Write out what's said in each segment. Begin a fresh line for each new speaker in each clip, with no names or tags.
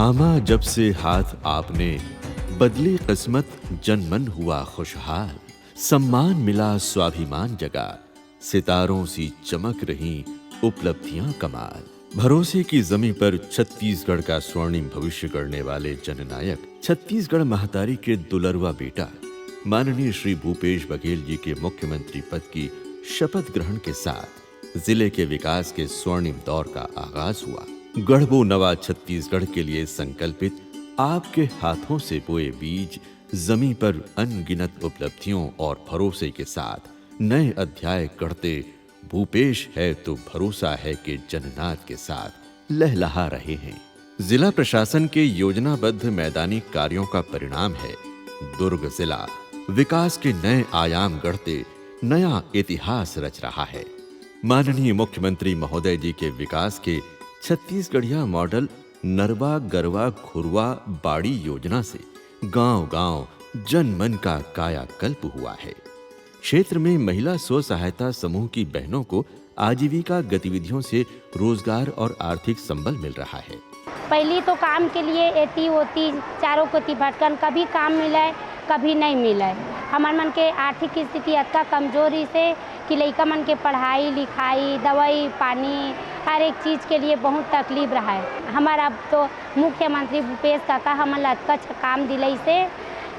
थामा जब से हाथ आपने, बदली किस्मत जनमन हुआ खुशहाल। सम्मान मिला स्वाभिमान जगा, सितारों सी चमक रही उपलब्धियां कमाल। भरोसे की जमीन पर छत्तीसगढ़ का स्वर्णिम भविष्य गढ़ने वाले जननायक, छत्तीसगढ़ महतारी के दुलरवा बेटा माननीय श्री भूपेश बघेल जी के मुख्यमंत्री पद की शपथ ग्रहण के साथ जिले के विकास के स्वर्णिम दौर का आगाज हुआ। गढ़बो नवा छत्तीसगढ़ के लिए संकल्पित आपके हाथों से बोए बीज जमीन पर अनगिनत उपलब्धियों और भरोसे के साथ नए अध्याय गढ़ते भूपेश है तो भरोसा है के जननाद के साथ लहलहा रहे हैं। जिला प्रशासन के योजनाबद्ध मैदानी कार्यों का परिणाम है दुर्ग जिला विकास के नए आयाम गढ़ते नया इतिहास रच रहा है। माननीय मुख्यमंत्री महोदय जी के विकास के छत्तीसगढ़िया मॉडल नरवा गरवा घुरवा बाड़ी योजना से गांव-गांव जनमन का कायाकल्प हुआ है। क्षेत्र में महिला स्व सहायता समूह की बहनों को आजीविका गतिविधियों से रोजगार और आर्थिक संबल मिल रहा है।
पहली तो काम के लिए एती होती चारों कोती भटकन, कभी काम मिले कभी नहीं मिले। हमार मन के आर्थिक स्थिति अतना कमजोरी से कि लइका मन के पढ़ाई लिखाई दवाई पानी हर एक चीज़ के लिए बहुत तकलीफ रहा है। हमारा अब तो मुख्यमंत्री भूपेश काका हमन अच्छा काम दिलाई से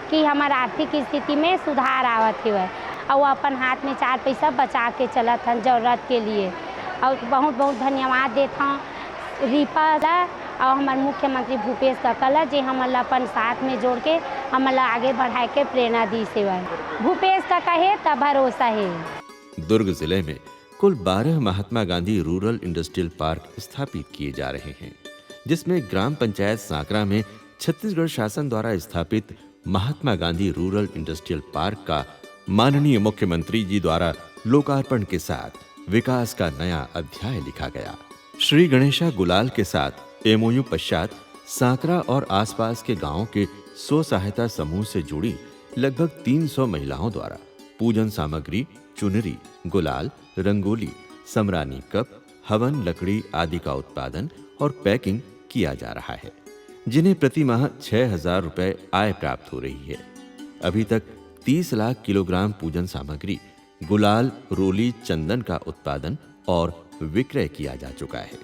कि हमार आर्थिक स्थिति में सुधार आवत है और अपन हाथ में चार पैसा बचा के चलत हन जरूरत के लिए। और बहुत बहुत धन्यवाद देता हूँ रिपा ला और हमारे मुख्यमंत्री भूपेश काका ला जे हमन अपन साथ में जोड़ के हमन आगे बढ़ाए के प्रेरणा दी सेवा। भूपेश काका है तब भरोसा है।
दुर्ग जिले में कुल 12 Mahatma Gandhi rural industrial park स्थापित किए जा रहे हैं, जिसमें ग्राम पंचायत सांकरा में छत्तीसगढ़ शासन द्वारा स्थापित Mahatma Gandhi rural industrial park का माननीय मुख्यमंत्री जी द्वारा लोकार्पण के साथ विकास का नया अध्याय लिखा गया। श्री गणेशा गुलाल के साथ एमओयू पश्चात सांकरा और आसपास के गांवों के स्व सहायता समूह से जुड़ी लगभग 300 महिलाओं द्वारा पूजन सामग्री, चुनरी, गुलाल, रंगोली, समरानी कप, हवन लकड़ी आदि का उत्पादन और पैकिंग किया जा रहा है, जिन्हें प्रति माह 6,000 रुपए आय प्राप्त हो रही है। अभी तक 30 लाख किलोग्राम पूजन सामग्री, गुलाल, रोली, चंदन का उत्पादन और विक्रय किया जा चुका है।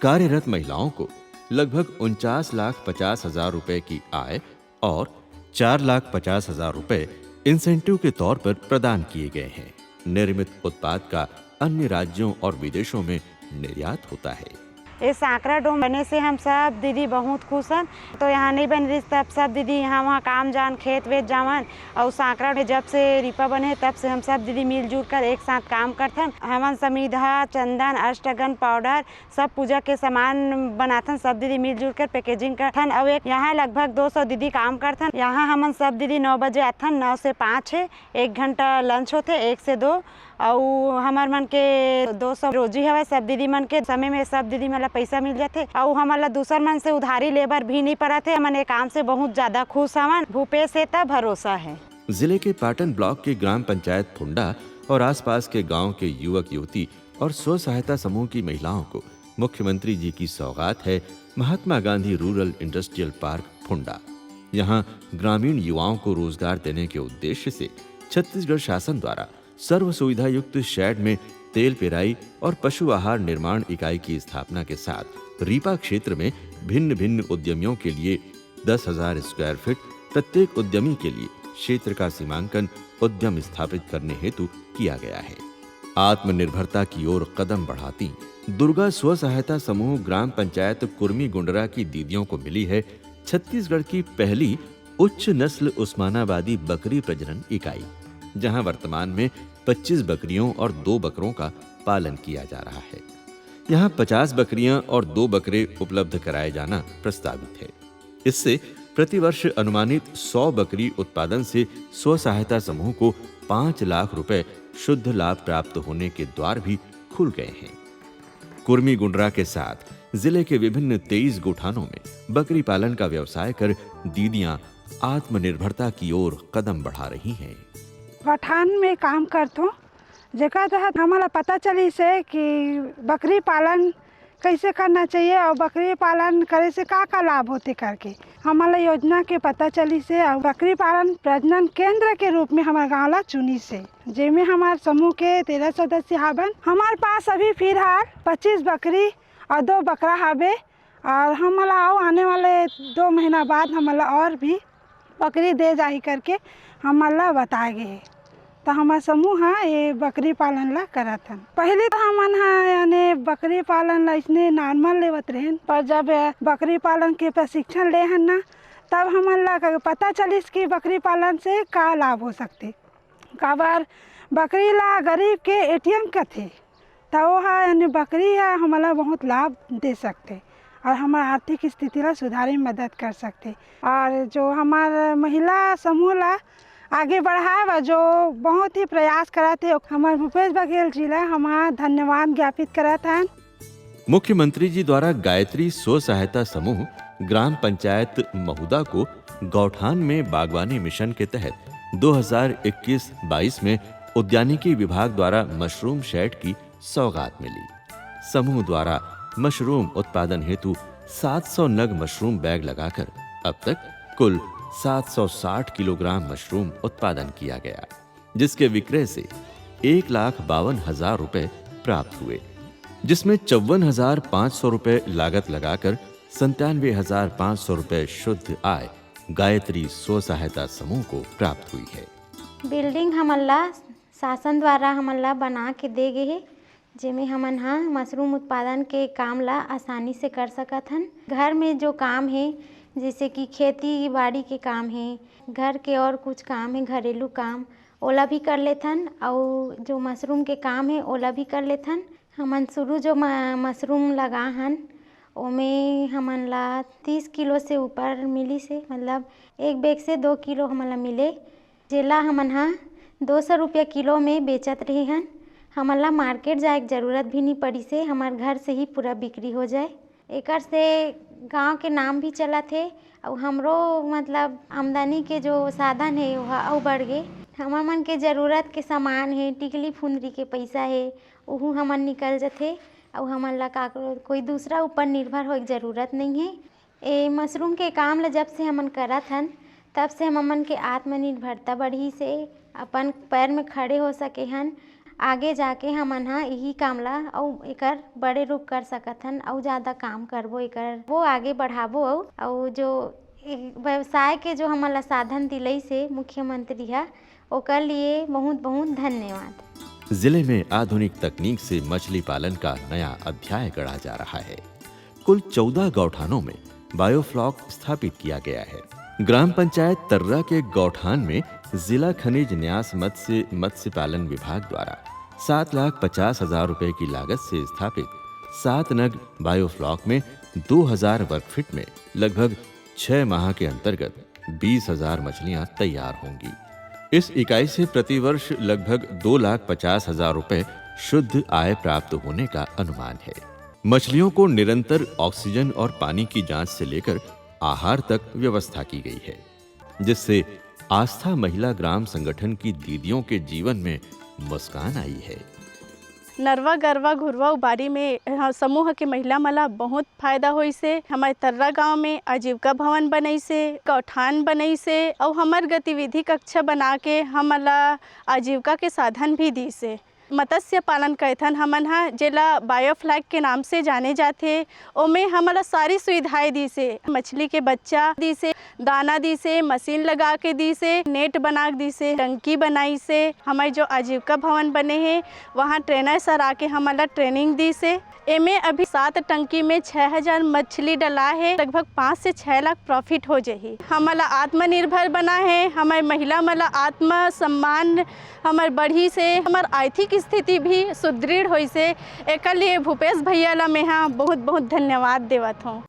कार्यरत महिलाओं को लगभग 49,50,000 रुपए की आय और 4,50,000 रुपए इंसेंटिव के तौर पर प्रदान किए गए हैं। निर्मित उत्पाद का अन्य राज्यों और विदेशों में निर्यात होता है।
ये सांकरा डोम बने से हम सब दीदी बहुत खुश हैं। तो यहाँ नहीं बन रही तब सब दीदी यहाँ वहाँ काम जान खेत वेत जावन और सांकरा में जब से रिपा बने तब से हम सब दीदी मिलजुल कर एक साथ काम करथन। हमन समिधा, चंदन, अष्टगन पाउडर सब पूजा के सामान बनाथन। सब दीदी मिलजुल कर पैकेजिंग करथन और एक यहाँ लगभग 200 दीदी काम करथन। यहाँ हमन सब दीदी 9 बजे आथन, 9 से 5 है, 1 घंटा लंच होते, 1 से 2 और हमार मन के 200 रोजी हवे। सब दीदी मन के समय में सब दीदी मन ला पैसा मिल जाते और हमारा दूसर मन से उधारी लेबर भी नहीं पड़त है। हमन काम से बहुत ज्यादा खुश हवन। भूपेश से तब भरोसा है।
जिले के पाटन ब्लॉक के ग्राम पंचायत फुंडा और आसपास के गांव के युवक युवती और स्व सहायता समूह की महिलाओं को मुख्यमंत्री जी की सौगात है Mahatma Gandhi rural industrial park फुंडा। यहाँ ग्रामीण युवाओं को रोजगार देने के उद्देश्य से छत्तीसगढ़ शासन द्वारा सर्व सुविधा युक्त शेड में तेल पेराई और पशु आहार निर्माण इकाई की स्थापना के साथ रीपा क्षेत्र में भिन्न भिन्न उद्यमियों के लिए 10,000 स्क्वायर फीट प्रत्येक उद्यमी के लिए क्षेत्र का सीमांकन उद्यम स्थापित करने हेतु किया गया है। आत्मनिर्भरता की ओर कदम बढ़ाती दुर्गा स्व सहायता समूह ग्राम पंचायत कुर्मी गुंडरा की दीदियों को मिली है छत्तीसगढ़ की पहली उच्च नस्ल उस्मानाबादी बकरी प्रजनन इकाई, जहां वर्तमान में 25 बकरियों और 2 बकरों का पालन किया जा रहा है। यहां 50 बकरियां और 2 बकरे उपलब्ध कराए जाना प्रस्तावित है। इससे प्रतिवर्ष अनुमानित 100 बकरी उत्पादन से स्व सहायता समूह को 5 लाख रुपए शुद्ध लाभ प्राप्त होने के द्वार भी खुल गए हैं। कुर्मी गुंडरा के साथ जिले के विभिन्न 23 गोठानों में बकरी पालन का व्यवसाय कर दीदियां आत्मनिर्भरता की ओर कदम बढ़ा रही हैं।
गठान में काम करतो जेकर तहत हमारा पता चली से कि बकरी पालन कैसे करना चाहिए और बकरी पालन करे से का लाभ होते करके हमारा योजना के पता चली से और बकरी पालन प्रजनन केंद्र के रूप में हमारे गाँव ला चुनी से जिसमें हमारे समूह के 13 सदस्य हवन। हमारे पास अभी फिलहाल 25 बकरी और 2 बकरा हवे और हमारा आने वाले 2 महीना बाद हमारा और भी बकरी दे जाही करके हमारा बताए गए। तो हमारा समूह है ये बकरी पालन ला करत हन। पहले तो हमन यानी बकरी पालन ला इसने नॉर्मल लेवत रहें, पर जब बकरी पालन के प्रशिक्षण ले हन ना तब हमन ला पता चलिस कि बकरी पालन से का लाभ हो सकते। काबर बकरी ला गरीब के ATM का थे तो वो है यानी बकरी है हमारा बहुत लाभ दे सकते और हमारा आर्थिक स्थिति ला सुधारे में मदद कर सकते। और जो हमारा महिला समूह ला आगे बढ़ाए व जो बहुत ही प्रयास कराते हमारे भूपेश बघेल जी ला हमारा धन्यवाद ज्ञापित करत हैं।
मुख्यमंत्री जी द्वारा गायत्री स्व सहायता समूह ग्राम पंचायत महुदा को गौठान में बागवानी मिशन के तहत 2021-22 में उद्यानिकी विभाग द्वारा मशरूम शेड की सौगात मिली। समूह द्वारा मशरूम उत्पादन हेतु 700 नग मशरूम बैग लगाकर अब तक कुल 760 किलोग्राम मशरूम उत्पादन किया गया, जिसके विक्रय से 1,52,000 रुपए प्राप्त हुए, जिसमें 54,500 रुपए लागत लगाकर 97,500 रुपए शुद्ध आय गायत्री स्व सहायता समूह को प्राप्त हुई है।
बिल्डिंग हमला शासन द्वारा हमला बना के दे गए है, जिसमें हमन मशरूम उत्पादन के काम ला आसानी से कर सकत हन। घर में जो काम है जैसे कि खेती बाड़ी के काम है, घर के और कुछ काम है घरेलू काम, ओला भी कर लेथन और जो मशरूम के काम है ओला भी कर लेथन। हमन शुरू जो मशरूम लगा हन ओमें हमन ला 30 किलो से ऊपर मिली से, मतलब एक बैग से 2 किलो हमन ला मिले, जेला हमन 200 रुपया किलो में बेचत रहे हन। हमन ला मार्केट जाए के जरूरत भी नहीं पड़ी से हमारे घर से ही पूरा बिक्री हो जाए। एकर से गांव के नाम भी चला थे और हमरो मतलब आमदनी के जो साधन है वो बढ़ गए। हमर मन के जरूरत के सामान है, टिकली फुंदरी के पैसा है वह हमन निकल जाते और हमन ला कोई दूसरा ऊपर निर्भर हो जरूरत नहीं है। ए मशरूम के काम ला जब से हमन करत हन तब से हमन के आत्मनिर्भरता बढ़ी से अपन पैर में खड़े हो सके हन। आगे जाके हमन यही काम ला और एकर बड़े रूप कर सकत हन और ज़्यादा काम करबो एकर वो आगे बढ़ाबो और जो व्यवसाय के जो हमन ला साधन दिलई से मुख्यमंत्री ओकर लिए बहुत बहुत धन्यवाद।
जिले में आधुनिक तकनीक से मछली पालन का नया अध्याय गढ़ा जा रहा है। कुल 14 गौठानों में बायोफ्लॉक स्थापित किया गया है। ग्राम पंचायत तर्रा के गौठान में जिला खनिज न्यास मत्स्य पालन विभाग द्वारा 7,50,000 रुपए की लागत से स्थापित 7 नग बायोफ्लॉक में 2,000 वर्ग फीट में लगभग 6 माह के अंतर्गत 20,000 मछलियां तैयार होंगी। इस इकाई से प्रतिवर्ष लगभग 2,50,000 रुपए शुद्ध आय प्राप्त होने का अनुमान है। मछलियों को निरंतर ऑक्सीजन और पानी की जांच से लेकर आहार तक व्यवस्था की गई है, जिससे आस्था महिला ग्राम संगठन की दीदियों के जीवन में मुस्कान आई है।
नरवा गरवा घुरवा उबारी में समूह के महिला मला बहुत फायदा हुई से। हमारे तर्रा गांव में आजीविका भवन बनई से, गौठान बनई से और हमार गतिविधि कक्षा बना के हमला आजीविका के साधन भी दी से। मत्स्य पालन करथन हमन जेला बायोफ्लॉक के नाम से जाने जाते। ओमें हमला सारी सुविधाएं दी से, मछली के बच्चा दी से, दाना दी से, मशीन लगा के दी से, नेट बना दी से, टंकी बनाई से। हमारे जो आजीविका भवन बने हैं वहाँ ट्रेनर सर आके हमला ट्रेनिंग दी से। एमे अभी 7 टंकी में 6,000 मछली डला है, लगभग 5 से 6 लाख प्रॉफिट हो जाही। हमला आत्मनिर्भर बना है, हमारे महिला मला आत्म सम्मान हमार बढ़ी से, हमार आर्थिक स्थिति भी सुदृढ़ हुई से। एक लिए भूपेश भैया ला मैं बहुत बहुत धन्यवाद देवत हूँ।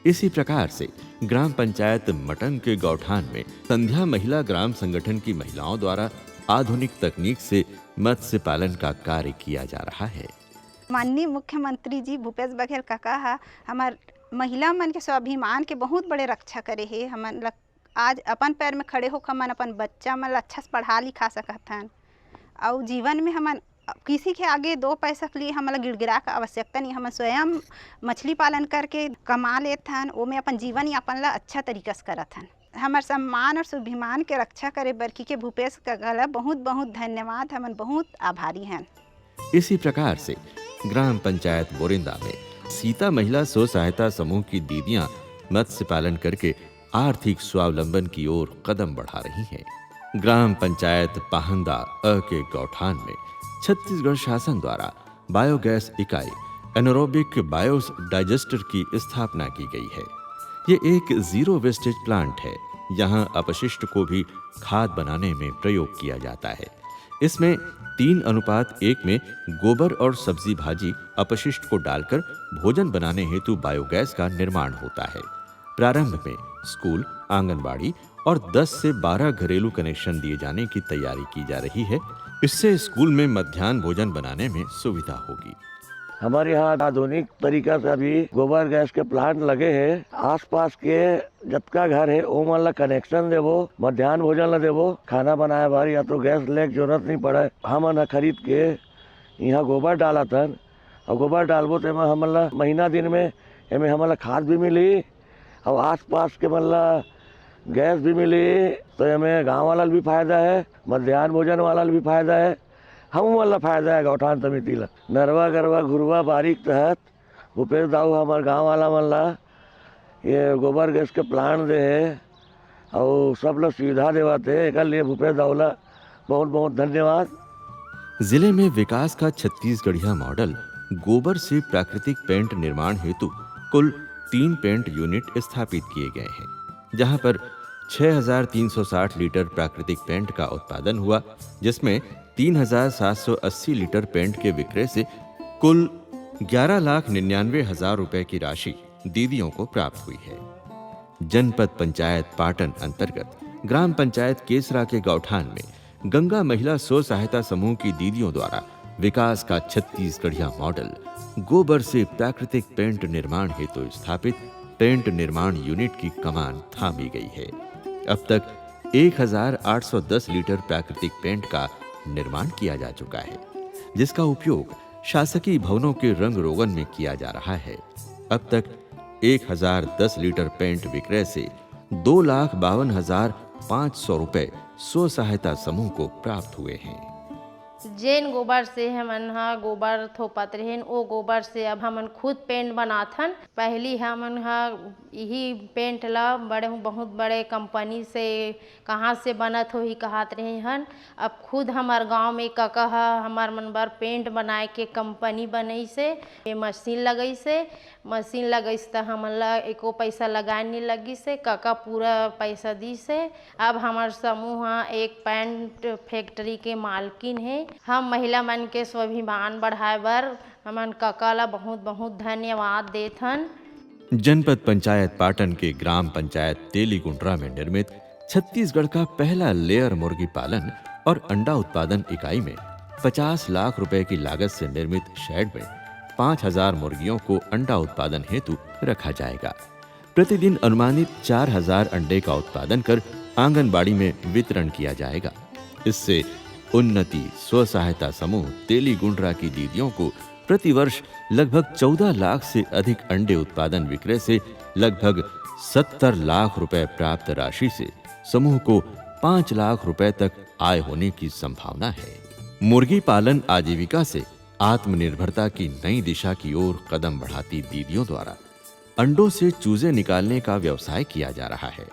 इसी प्रकार से ग्राम पंचायत मटंग के गौठान में संध्या महिला ग्राम संगठन की महिलाओं द्वारा आधुनिक तकनीक से मत्स्य पालन का कार्य किया जा रहा है।
माननीय मुख्यमंत्री जी भूपेश बघेल काका हमार महिला मन के स्वाभिमान के बहुत बड़े रक्षा करे है। हमन आज अपन पैर में खड़े होकर हमन अपन बच्चा मन अच्छा से पढ़ा लिखा सकत हन और जीवन में हमन किसी के आगे 2 पैसा के लिए हमला गिड़गिड़ा का आवश्यकता नहीं, हम स्वयं मछली पालन करके कमा लेत हन, ओमे अपन जीवन यापन ला अच्छा तरीका से करत हन। हमार सम्मान और स्वाभिमान के रक्षा करे बरकी के भूपेश काका बहुत बहुत धन्यवाद, हमन बहुत आभारी हैं।
इसी प्रकार से ग्राम पंचायत बोरिंदा में सीता महिला स्व सहायता समूह की दीदियां मत्स्य पालन करके आर्थिक स्वावलंबन की ओर कदम बढ़ा रही हैं। ग्राम पंचायत पाहंदा अ के गौठान में छत्तीसगढ़ शासन द्वारा बायोगैस इकाई एनारोबिक बायोस डाइजेस्टर की स्थापना की गई है। ये एक जीरो वेस्टेज प्लांट है। यहाँ अपशिष्ट को भी खाद बनाने में प्रयोग किया जाता है। इसमें 3:1 में गोबर और सब्जी भाजी अपशिष्ट को डालकर भोजन बनाने हेतु बायोगैस का निर्माण होता है। प्रारंभ में स्कूल, आंगनबाड़ी और 10 से 12 घरेलू कनेक्शन दिए जाने की तैयारी की जा रही है। इससे स्कूल में मध्याह्न भोजन बनाने में सुविधा होगी।
हमारे यहाँ आधुनिक तरीका से अभी गोबर गैस के प्लांट लगे हैं। आसपास के जतका घर है ओ मन ला कनेक्शन देवो, मध्याह्न भोजन ला देवो, खाना बनाए बार या तो गैस ले जरूरत नहीं पड़े। हमन खरीद के यहाँ गोबर डालत हन और गोबर डालबो तो हमन ला महीना दिन में एमे हमन ला खाद भी मिली और आसपास के मन ला गैस भी मिली। तो एमे गाँव वाला भी फायदा है, मध्याह्न भोजन वाला भी फायदा है, हम वाला फायदा है गौठान समिति ला। नरवा गरवा घुरवा बारीक तहत भूपेश दाऊ हमार गाँव वाला मन ला ये गोबर गैस के प्लांट दे है और सब लोग सुविधा देवाते है। एक लिए भूपेश दाऊ ला बहुत बहुत धन्यवाद।
जिले में विकास का छत्तीसगढ़िया मॉडल गोबर से प्राकृतिक पेंट निर्माण हेतु कुल 3 पेंट यूनिट स्थापित किए गए हैं, जहां पर 6,360 लीटर प्राकृतिक पेंट का उत्पादन हुआ, जिसमें 3,780 लीटर पेंट के विक्रय से कुल 11,99,000 रुपए की राशि दीदियों को प्राप्त हुई है। जनपद पंचायत पाटन अंतर्गत ग्राम पंचायत केसरा के गौठान में गंगा महिला स्व सहायता समूह की दीदियों द्वारा विकास का छत्तीसगढ़िया मॉडल गोबर से प्राकृतिक पेंट निर्माण हेतु स्थापित पेंट निर्माण यूनिट की कमान थामी गई है। अब तक 1,810 लीटर प्राकृतिक पेंट का निर्माण किया जा चुका है, जिसका उपयोग शासकीय भवनों के रंग रोगन में किया जा रहा है। अब तक 1,010 लीटर पेंट विक्रय से 2,52,500 रुपए स्व सहायता समूह को प्राप्त हुए हैं।
जेन गोबर से हमन हा गोबर थोपत रहेन ओ गोबर से अब हमन खुद पेंट बनाथन। पहली हमन हा यही पेंट ला बहुत बड़े कंपनी से कहाँ से बनत हो ही कहत रहे हन। अब खुद हमार गांव में काका हा हमार मन बर पेंट बनाए के कंपनी बनई से मशीन लगई से त हमन ला एको पैसा लगाए नहीं लगी से काका पूरा पैसा दी से। अब हमार समूह एक पेंट फैक्ट्री के मालकिन है। हम महिला मन के स्वाभिमान बढ़ाए बर हमन काका ला बहुत बहुत धन्यवाद देथन।
जनपद पंचायत पाटन के ग्राम पंचायत तेलीगुंड्रा में निर्मित छत्तीसगढ़ का पहला लेयर मुर्गी पालन और अंडा उत्पादन इकाई में 50 लाख रुपए की लागत से निर्मित शेड में 5,000 मुर्गियों को अंडा उत्पादन हेतु रखा जाएगा। प्रतिदिन अनुमानित 4,000 अंडे का उत्पादन कर आंगनबाड़ी में वितरण किया जाएगा। इससे उन्नति स्व सहायता समूह तेलीगुंड्रा की दीदियों को प्रतिवर्ष लगभग 14 लाख से अधिक अंडे उत्पादन विक्रय से लगभग 70 लाख रुपए प्राप्त राशि से समूह को 5 लाख रुपए तक आय होने की संभावना है। मुर्गी पालन आजीविका से आत्मनिर्भरता की नई दिशा की ओर कदम बढ़ाती दीदियों द्वारा अंडों से चूजे निकालने का व्यवसाय किया जा रहा है।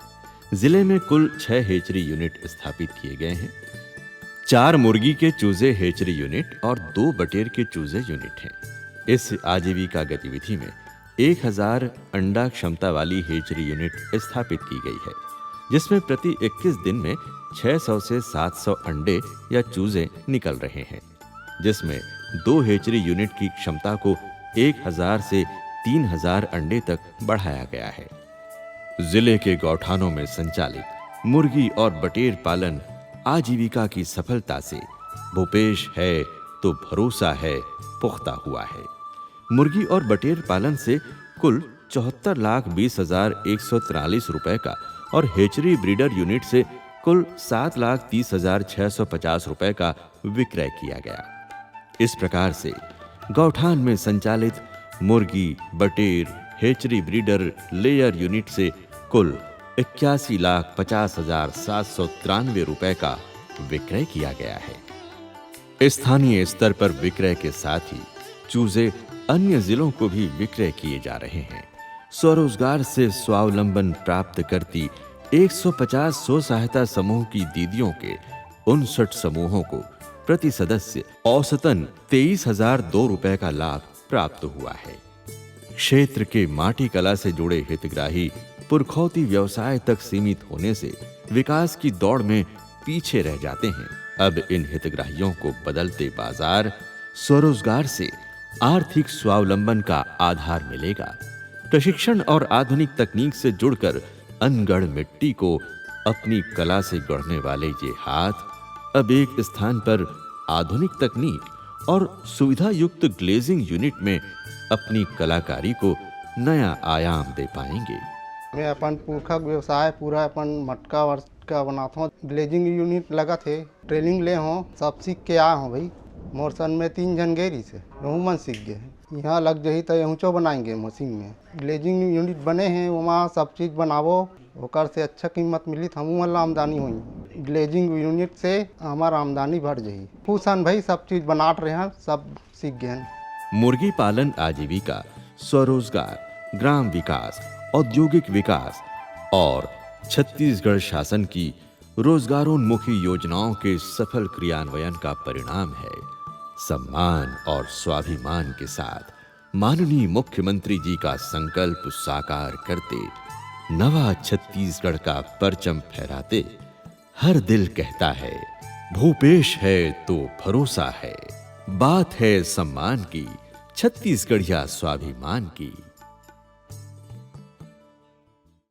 जिले में कुल 6 हेचरी यूनिट स्थापित किए गए हैं। 4 मुर्गी के चूजे हेचरी यूनिट और 2 बटेर के चूजे यूनिट हैं। इस आजीविका गतिविधि में 1,000 अंडा क्षमता वाली हेचरी यूनिट स्थापित की गई है, जिसमें प्रति 21 दिन में 600 से 700 अंडे या चूजे निकल रहे हैं, जिसमें 2 हेचरी यूनिट की क्षमता को 1,000 से 3,000 अंडे तक बढ़ाया गया है। जिले के गौठानों में संचालित मुर्गी और बटेर पालन आजीविका की सफलता से भूपेश है तो भरोसा है पुख्ता हुआ है। मुर्गी और बटेर पालन से कुल 74,20,143 रुपए का और हेचरी ब्रीडर यूनिट से कुल 7,30,650 रुपए का विक्रय किया गया। इस प्रकार से गौठान में संचालित मुर्गी, बटेर, हेचरी ब्रीडर, लेयर यूनिट से कुल 81,50,793 रुपए का विक्रय किया गया है। स्थानीय स्तर पर विक्रय के साथ ही चूजे अन्य जिलों को भी विक्रय किए जा रहे हैं। स्वरोजगार से स्वावलंबन प्राप्त करती 150 स्व सहायता समूह की दीदियों के 59 समूहों को प्रति सदस्य औसतन 23,002 रुपए का लाभ प्राप्त हुआ है। क्षेत्र के माटी कला से जुड़े हितग्राही पुरखौती व्यवसाय तक सीमित होने से विकास की दौड़ में पीछे रह जाते हैं। अब इन हितग्राहियों को बदलते बाजार, स्वरोजगार से आर्थिक स्वावलंबन का आधार मिलेगा। प्रशिक्षण और आधुनिक तकनीक से जुड़कर अनगढ़ मिट्टी को अपनी कला से गढ़ने वाले ये हाथ अब एक स्थान पर आधुनिक तकनीक और सुविधा युक्त ग्लेजिंग यूनिट में अपनी कलाकारी को नया आयाम दे पाएंगे।
मैं अपन पुरखा व्यवसाय पूरा अपन मटका का बनाता हूँ। ग्लेजिंग यूनिट लगा थे, ट्रेनिंग ले हो, सब सीख के आया हूँ भाई। मोर सन में 3 जन गेरी से मन सीख गए। यहाँ लग जाही तो ऊँचो बनाएंगे मशीन में। ग्लेजिंग यूनिट बने हैं, वहाँ सब चीज़ बनावो, ओकर से अच्छा कीमत मिली तो हमू वाला आमदनी हुई। ग्लेजिंग यूनिट से हमारा आमदनी बढ़ जाही। खुशन भाई सब चीज़ बनाट रहे हैं, सब सीख गए हैं।
मुर्गी पालन आजीविका, स्वरोजगार, ग्राम विकास, औद्योगिक विकास और छत्तीसगढ़ शासन की रोजगारोन्मुखी योजनाओं के सफल क्रियान्वयन का परिणाम है। सम्मान और स्वाभिमान के साथ माननीय मुख्यमंत्री जी का संकल्प साकार करते, नवा छत्तीसगढ़ का परचम फहराते हर दिल कहता है, भूपेश है तो भरोसा है। बात है सम्मान की, छत्तीसगढ़िया स्वाभिमान की।